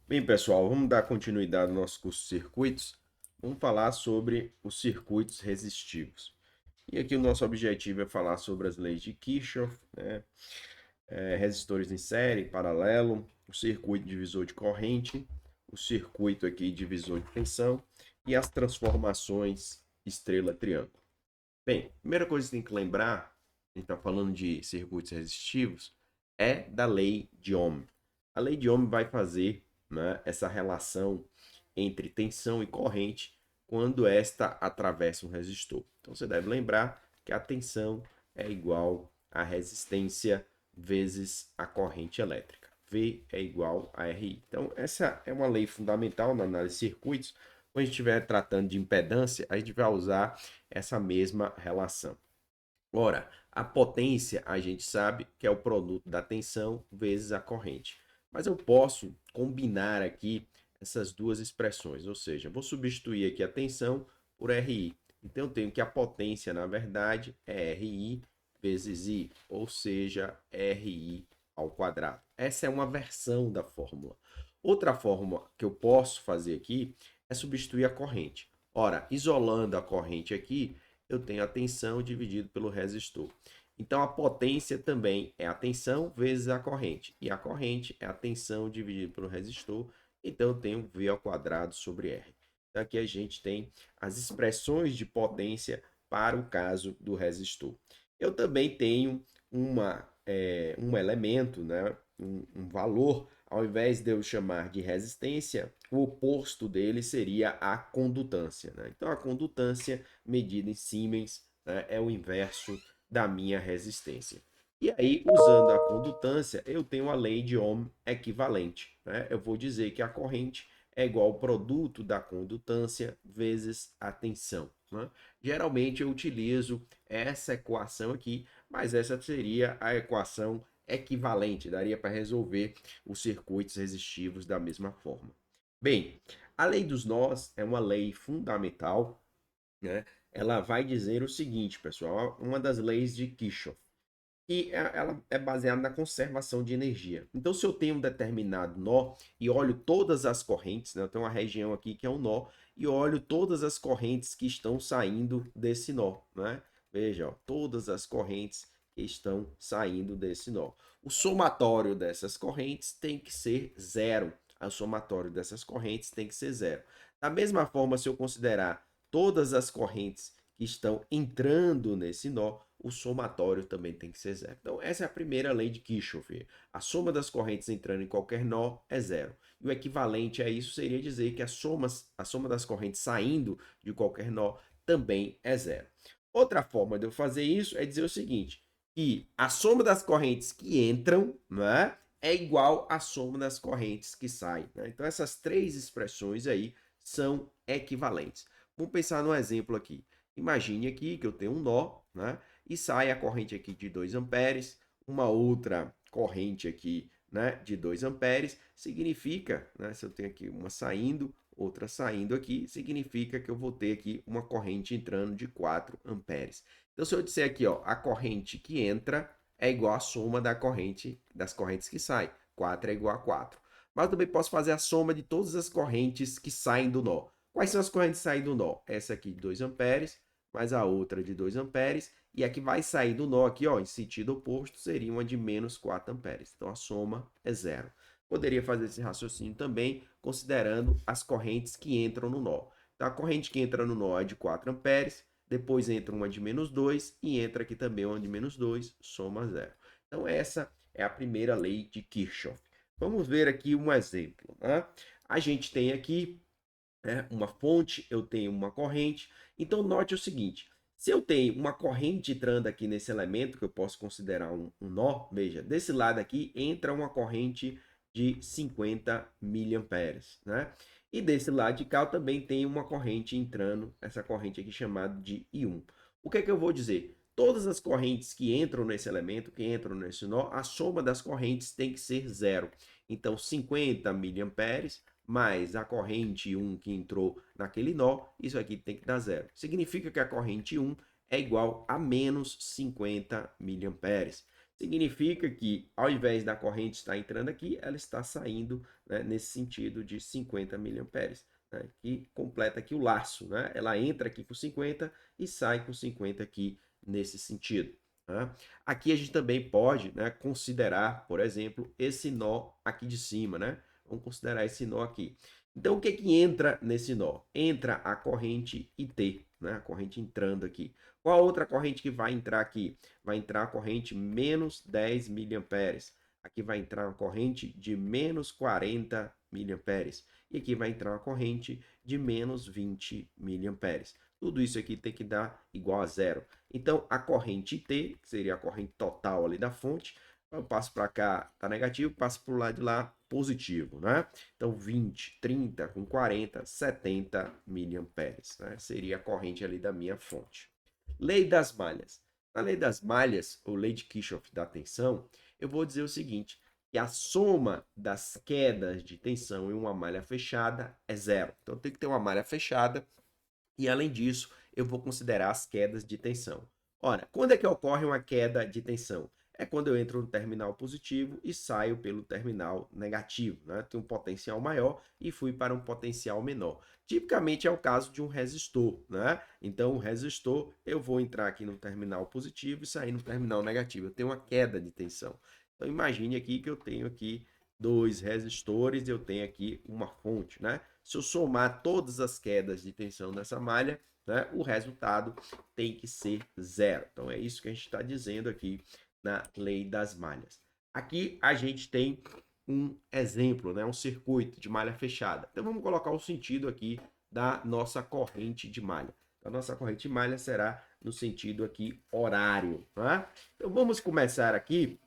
Bem, pessoal, vamos dar continuidade ao nosso curso de circuitos. Vamos falar sobre os circuitos resistivos. E aqui o nosso objetivo é falar sobre as leis de Kirchhoff, né? Resistores em série, paralelo, o circuito divisor de corrente, o circuito aqui divisor de tensão e as transformações estrela-triângulo. Bem, primeira coisa que você tem que lembrar, a gente está falando de circuitos resistivos, é da lei de Ohm. A lei de Ohm vai fazer, né, essa relação entre tensão e corrente quando esta atravessa um resistor. Então você deve lembrar que a tensão é igual à resistência vezes a corrente elétrica. V é igual a RI. Então essa é uma lei fundamental na análise de circuitos. Quando a gente estiver tratando de impedância, a gente vai usar essa mesma relação. Ora, a potência a gente sabe que é o produto da tensão vezes a corrente. Mas eu posso combinar aqui essas duas expressões, ou seja, vou substituir aqui a tensão por RI. Então eu tenho que a potência, na verdade, é RI vezes I, ou seja, RI ao quadrado. Essa é uma versão da fórmula. Outra fórmula que eu posso fazer aqui é substituir a corrente. Ora, isolando a corrente aqui, eu tenho a tensão dividido pelo resistor. Então, a potência também é a tensão vezes a corrente. E a corrente é a tensão dividida pelo resistor. Então, eu tenho V ao quadrado sobre R. Então, aqui a gente tem as expressões de potência para o caso do resistor. Eu também tenho um elemento, né, um valor, ao invés de eu chamar de resistência, o oposto dele seria a condutância. Né? Então, a condutância medida em Siemens, né, é o inverso da minha resistência. E aí, usando a condutância, eu tenho a lei de Ohm equivalente. Né? Eu vou dizer que a corrente é igual ao produto da condutância vezes a tensão. Né? Geralmente eu utilizo essa equação aqui, mas essa seria a equação equivalente, daria para resolver os circuitos resistivos da mesma forma. Bem, a lei dos nós é uma lei fundamental, né? Ela vai dizer o seguinte, pessoal, uma das leis de Kirchhoff, que ela é baseada na conservação de energia. Então, se eu tenho um determinado nó e olho todas as correntes, né? Eu tenho uma região aqui que é um nó, e olho todas as correntes que estão saindo desse nó, né? Veja, ó, todas as correntes que estão saindo desse nó. O somatório dessas correntes tem que ser zero. O somatório dessas correntes tem que ser zero. Da mesma forma, se eu considerar todas as correntes que estão entrando nesse nó, o somatório também tem que ser zero. Então, essa é a primeira lei de Kirchhoff. A soma das correntes entrando em qualquer nó é zero. E o equivalente a isso seria dizer que a soma das correntes saindo de qualquer nó também é zero. Outra forma de eu fazer isso é dizer o seguinte, que a soma das correntes que entram, né, é igual à soma das correntes que saem. Né? Então, essas três expressões aí são equivalentes. Vamos pensar num exemplo aqui. Imagine aqui que eu tenho um nó, né? E sai a corrente aqui de 2 amperes, uma outra corrente aqui, né, de 2 amperes, significa, né, se eu tenho aqui uma saindo, outra saindo aqui, significa que eu vou ter aqui uma corrente entrando de 4 amperes. Então, se eu disser aqui, ó, a corrente que entra é igual à soma das correntes que saem. 4 é igual a 4. Mas eu também posso fazer a soma de todas as correntes que saem do nó. Quais são as correntes que saem do nó? Essa aqui de 2 amperes, mais a outra de 2 amperes, e a que vai sair do nó aqui, ó, em sentido oposto, seria uma de menos 4 amperes. Então, a soma é zero. Poderia fazer esse raciocínio também, considerando as correntes que entram no nó. Então, a corrente que entra no nó é de 4 amperes, depois entra uma de menos 2 e entra aqui também uma de menos 2, soma zero. Então, essa é a primeira lei de Kirchhoff. Vamos ver aqui um exemplo. Né? A gente tem aqui, né, uma fonte, eu tenho uma corrente. Então, note o seguinte: se eu tenho uma corrente entrando aqui nesse elemento, que eu posso considerar um nó, veja, desse lado aqui entra uma corrente de 50 miliamperes, né? E desse lado de cá eu também tem uma corrente entrando, essa corrente aqui chamada de I1. O que é que eu vou dizer? Todas as correntes que entram nesse elemento, que entram nesse nó, a soma das correntes tem que ser zero. Então, 50 miliamperes mais a corrente 1 que entrou naquele nó, isso aqui tem que dar zero. Significa que a corrente 1 é igual a menos 50 miliamperes. Significa que, ao invés da corrente estar entrando aqui, ela está saindo, né, nesse sentido de 50 miliamperes, né, que completa aqui o laço. Né? Ela entra aqui com 50 e sai com 50 aqui nesse sentido. Né? Aqui a gente também pode, né, considerar, por exemplo, esse nó aqui de cima. Né? Vamos considerar esse nó aqui. Então, o que que entra nesse nó? Entra a corrente IT, né? A corrente entrando aqui. Qual a outra corrente que vai entrar aqui? Vai entrar a corrente menos 10 miliamperes. Aqui vai entrar uma corrente de menos 40 miliamperes. E aqui vai entrar uma corrente de menos 20 miliamperes. Tudo isso aqui tem que dar igual a zero. Então, a corrente T, que seria a corrente total ali da fonte, eu passo para cá, está negativo, passo para o lado de lá, positivo, né? Então, 20, 30 com 40, 70 miliamperes, né? Seria a corrente ali da minha fonte. Lei das malhas. Na lei das malhas, ou lei de Kirchhoff da tensão, eu vou dizer o seguinte, que a soma das quedas de tensão em uma malha fechada é zero. Então, tem que ter uma malha fechada e, além disso, eu vou considerar as quedas de tensão. Ora, quando é que ocorre uma queda de tensão? É quando eu entro no terminal positivo e saio pelo terminal negativo. Né? Tenho um potencial maior e fui para um potencial menor. Tipicamente é o caso de um resistor. Né? Então, o resistor, eu vou entrar aqui no terminal positivo e sair no terminal negativo. Eu tenho uma queda de tensão. Então, imagine aqui que eu tenho aqui dois resistores e eu tenho aqui uma fonte. Né? Se eu somar todas as quedas de tensão dessa malha, né, o resultado tem que ser zero. Então, é isso que a gente está dizendo aqui na lei das malhas. Aqui a gente tem um exemplo, né, um circuito de malha fechada. Então, vamos colocar o sentido aqui da nossa corrente de malha. A nossa corrente de malha será no sentido aqui horário. Tá? Então, vamos começar aqui,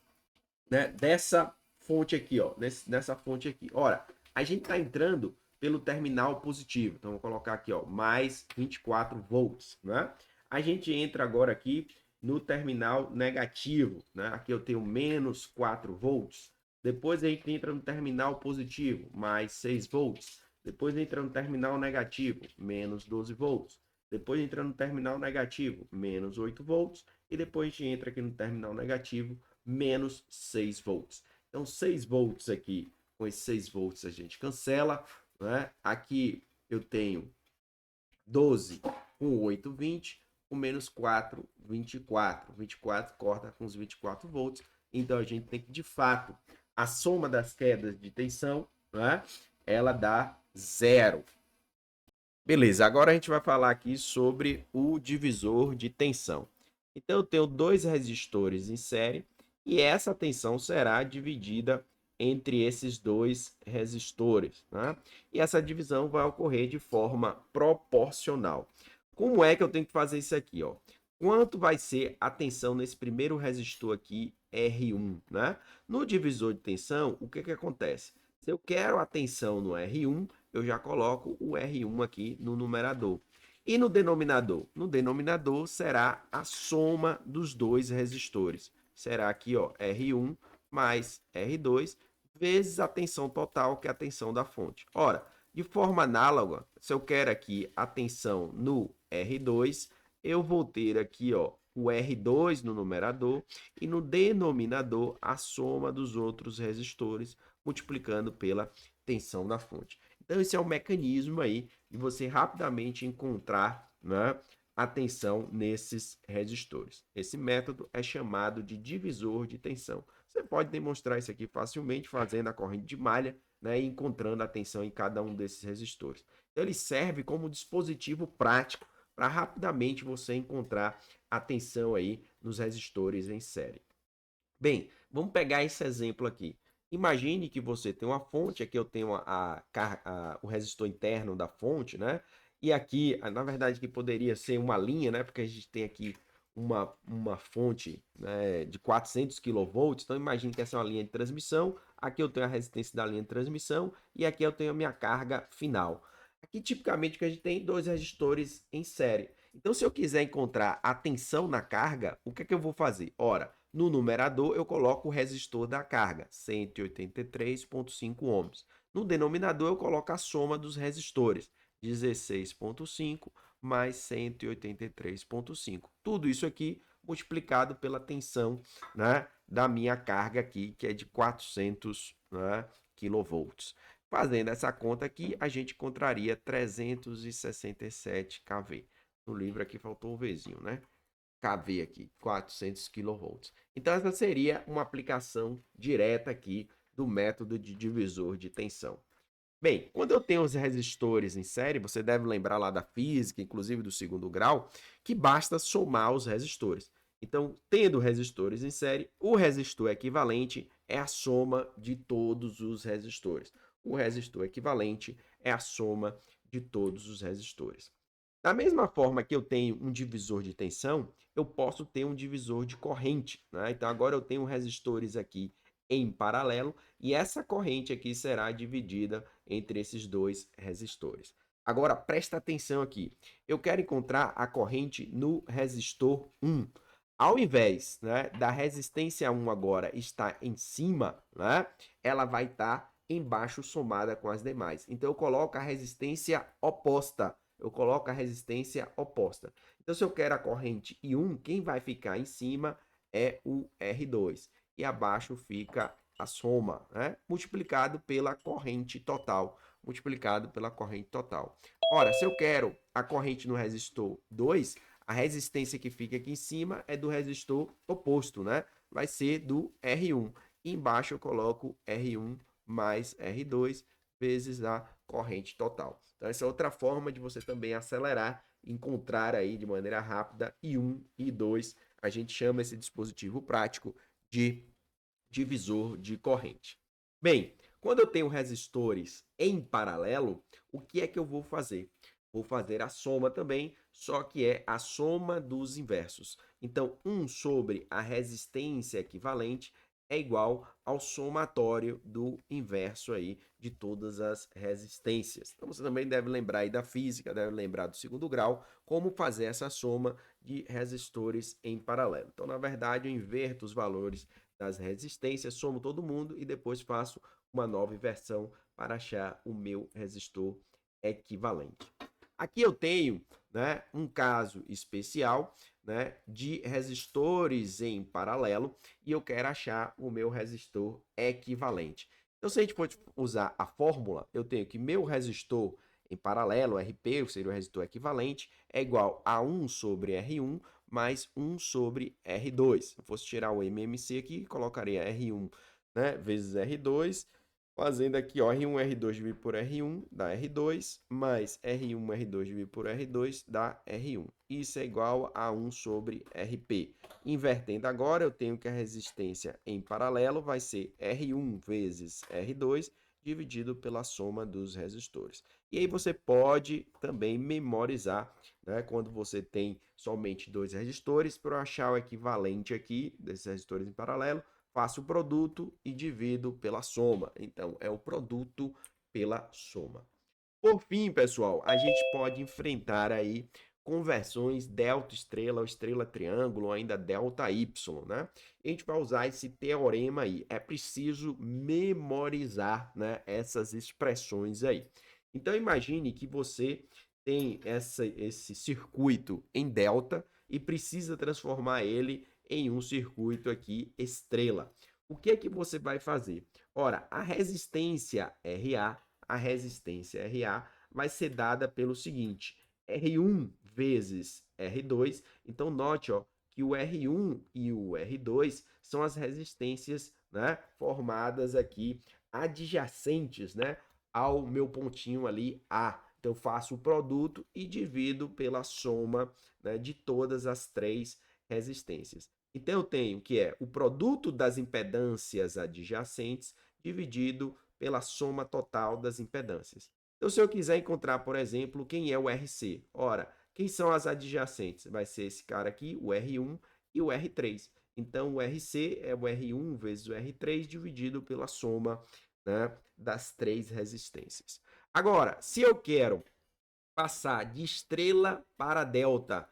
né, dessa fonte aqui, ó, nessa fonte aqui. Ora, a gente está entrando pelo terminal positivo. Então, vou colocar aqui, ó, mais 24 volts, né? A gente entra agora aqui no terminal negativo, né? Aqui eu tenho menos 4 volts. Depois a gente entra no terminal positivo, mais 6 volts. Depois entra no terminal negativo, menos 12 volts. Depois entra no terminal negativo, menos 8 volts. E depois a gente entra aqui no terminal negativo, menos 6 volts. Então, 6 volts aqui, com esses 6 volts a gente cancela. Né? Aqui eu tenho 12 com 8, 20, com menos 4, 24. 24 corta com os 24 volts. Então, a gente tem que, de fato, a soma das quedas de tensão, né? Ela dá zero. Beleza, agora a gente vai falar aqui sobre o divisor de tensão. Então, eu tenho dois resistores em série e essa tensão será dividida entre esses dois resistores. Né? E essa divisão vai ocorrer de forma proporcional. Como é que eu tenho que fazer isso aqui? Ó? Quanto vai ser a tensão nesse primeiro resistor aqui, R1? Né? No divisor de tensão, o que acontece? Se eu quero a tensão no R1, eu já coloco o R1 aqui no numerador. E no denominador? No denominador será a soma dos dois resistores. Será aqui, ó, R1 mais R2 vezes a tensão total, que é a tensão da fonte. Ora, de forma análoga, se eu quero aqui a tensão no R2, eu vou ter aqui, ó, o R2 no numerador e no denominador a soma dos outros resistores, multiplicando pela tensão da fonte. Então, esse é um mecanismo aí de você rapidamente encontrar, né, a tensão nesses resistores. Esse método é chamado de divisor de tensão. Você pode demonstrar isso aqui facilmente fazendo a corrente de malha, né, e encontrando a tensão em cada um desses resistores. Então, ele serve como dispositivo prático para rapidamente você encontrar a tensão aí nos resistores em série. Bem, vamos pegar esse exemplo aqui. Imagine que você tem uma fonte, aqui eu tenho o resistor interno da fonte, né? E aqui, na verdade, que poderia ser uma linha, né? Porque a gente tem aqui uma fonte, né, de 400 kV. Então, imagine que essa é uma linha de transmissão. Aqui eu tenho a resistência da linha de transmissão e aqui eu tenho a minha carga final. Aqui, tipicamente, que a gente tem dois resistores em série. Então, se eu quiser encontrar a tensão na carga, o que é que eu vou fazer? Ora, no numerador, eu coloco o resistor da carga, 183,5 ohms. No denominador, eu coloco a soma dos resistores, 16,5 mais 183,5. Tudo isso aqui multiplicado pela tensão, né, da minha carga aqui, que é de 400, né, kV. Fazendo essa conta aqui, a gente encontraria 367 kV. No livro aqui faltou o Vzinho, né? KV aqui, 400 kV. Então, essa seria uma aplicação direta aqui do método de divisor de tensão. Bem, quando eu tenho os resistores em série, você deve lembrar lá da física, inclusive do segundo grau, que basta somar os resistores. Então, tendo resistores em série, o resistor equivalente é a soma de todos os resistores. O resistor equivalente é a soma de todos os resistores. Da mesma forma que eu tenho um divisor de tensão, eu posso ter um divisor de corrente, né? Então, agora eu tenho resistores aqui em paralelo e essa corrente aqui será dividida entre esses dois resistores. Agora, presta atenção aqui. Eu quero encontrar a corrente no resistor 1. Ao invés, né, da resistência 1 agora estar em cima, né, ela vai estar embaixo somada com as demais. Então, eu coloco a resistência oposta. Então, se eu quero a corrente I1, quem vai ficar em cima é o R2 e abaixo fica a soma, né? Multiplicado pela corrente total. Ora, se eu quero a corrente no resistor 2, a resistência que fica aqui em cima é do resistor oposto, né? Vai ser do R1. E embaixo eu coloco R1 mais R2 vezes a corrente total. Então, essa é outra forma de você também acelerar, encontrar aí de maneira rápida I1 e I2. A gente chama esse dispositivo prático de divisor de corrente. Bem, quando eu tenho resistores em paralelo, o que é que eu vou fazer? Vou fazer a soma também, só que é a soma dos inversos. Então, 1 sobre a resistência equivalente é igual ao somatório do inverso aí de todas as resistências. Então, você também deve lembrar aí da física, deve lembrar do segundo grau, como fazer essa soma de resistores em paralelo. Então, na verdade, eu inverto os valores das resistências, somo todo mundo e depois faço uma nova inversão para achar o meu resistor equivalente. Aqui eu tenho, né, um caso especial, né, de resistores em paralelo e eu quero achar o meu resistor equivalente. Então, se a gente for usar a fórmula, eu tenho que meu resistor em paralelo, RP, seria o resistor equivalente, é igual a 1 sobre R1 mais 1 sobre R2. Se eu fosse tirar o MMC aqui, colocaria R1, né, vezes R2, fazendo aqui, ó, R1, R2 dividido por R1 dá R2, mais R1, R2 dividido por R2 dá R1. Isso é igual a 1 sobre RP. Invertendo agora, eu tenho que a resistência em paralelo vai ser R1 vezes R2 dividido pela soma dos resistores. E aí você pode também memorizar, né, quando você tem somente dois resistores, para eu achar o equivalente aqui desses resistores em paralelo, faço o produto e divido pela soma. Então, é o produto pela soma. Por fim, pessoal, a gente pode enfrentar aí conversões delta estrela ou estrela triângulo ou ainda delta Y, né? E a gente vai usar esse teorema aí. É preciso memorizar, né, essas expressões aí. Então, imagine que você tem esse circuito em delta e precisa transformar ele em um circuito aqui estrela. O que é que você vai fazer? Ora, a resistência RA vai ser dada pelo seguinte, R1 vezes R2. Então, note, ó, que o R1 e o R2 são as resistências, né, formadas aqui, adjacentes, né, ao meu pontinho ali A. Então, eu faço o produto e divido pela soma, né, de todas as três resistências. Então, eu tenho que é o produto das impedâncias adjacentes dividido pela soma total das impedâncias. Então, se eu quiser encontrar, por exemplo, quem é o RC? Ora, quem são as adjacentes? Vai ser esse cara aqui, o R1 e o R3. Então, o RC é o R1 vezes o R3 dividido pela soma, né, das três resistências. Agora, se eu quero passar de estrela para delta,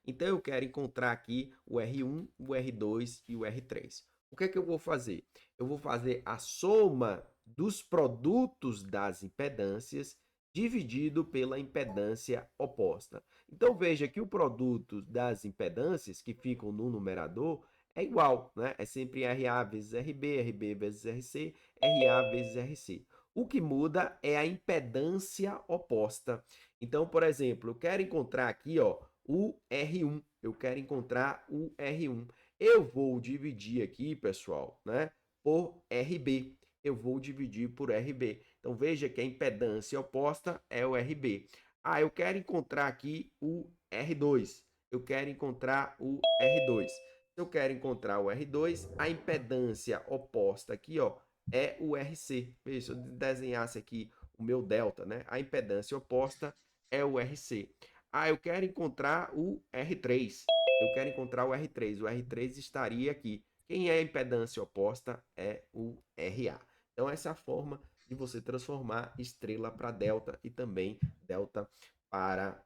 então eu quero encontrar aqui o R1, o R2 e o R3. O que é que eu vou fazer? Eu vou fazer a soma dos produtos das impedâncias dividido pela impedância oposta. Então veja que o produto das impedâncias que ficam no numerador é igual, né? É sempre RA vezes RB, RB vezes RC, RA vezes RC. O que muda é a impedância oposta. Então, por exemplo, eu quero encontrar aqui, ó, o R1. Eu quero encontrar o R1. Eu vou dividir aqui, pessoal, né, por RB. Eu vou dividir por RB. Então veja que a impedância oposta é o RB. Ah, eu quero encontrar aqui o R2. Eu quero encontrar o R2. Se eu quero encontrar o R2, a impedância oposta aqui, ó, é o RC. Veja, se eu desenhasse aqui o meu delta, né? A impedância oposta é o RC. Ah, eu quero encontrar o R3. Eu quero encontrar o R3. O R3 estaria aqui. Quem é a impedância oposta é o RA. Então, essa é a forma de você transformar estrela para delta e também delta para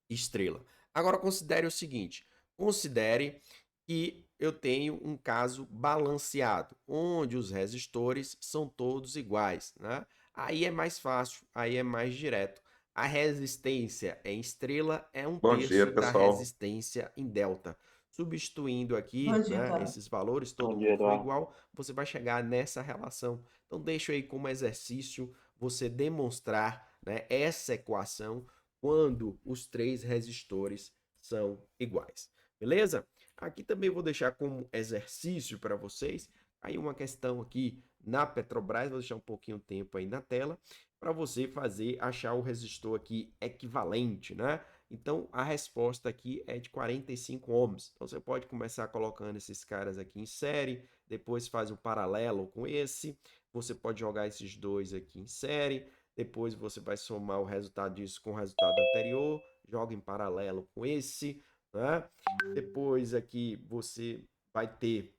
estrela. Agora, considere o seguinte: considere que eu tenho um caso balanceado, onde os resistores são todos iguais, né? Aí é mais fácil, aí é mais direto. A resistência em estrela é um Bom dia, terço da pessoal. resistência em delta. Substituindo Bom aqui, dia, né, cara. esses valores, todo Bom dia, mundo foi Eduardo. igual, você vai chegar nessa relação. Então, deixa aí como exercício você demonstrar, né, essa equação quando os três resistores são iguais. Beleza? Aqui também vou deixar como exercício para vocês aí uma questão aqui na Petrobras, vou deixar um pouquinho de tempo aí na tela para você fazer achar o resistor aqui equivalente, né? Então a resposta aqui é de 45 ohms. Então você pode começar colocando esses caras aqui em série, depois faz um paralelo com esse, você pode jogar esses dois aqui em série, depois você vai somar o resultado disso com o resultado anterior, joga em paralelo com esse, né? Depois aqui você vai ter,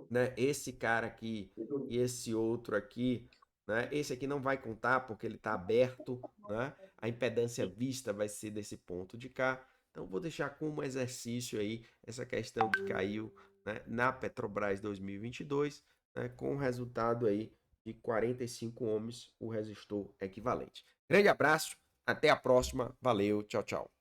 né, esse cara aqui e esse outro aqui, né? Esse aqui não vai contar porque ele está aberto, né? A impedância vista vai ser desse ponto de cá. Então vou deixar como exercício aí essa questão que caiu, né, na Petrobras 2022, né, com o resultado aí de 45 ohms, o resistor equivalente. Grande abraço, até a próxima, valeu, tchau, tchau.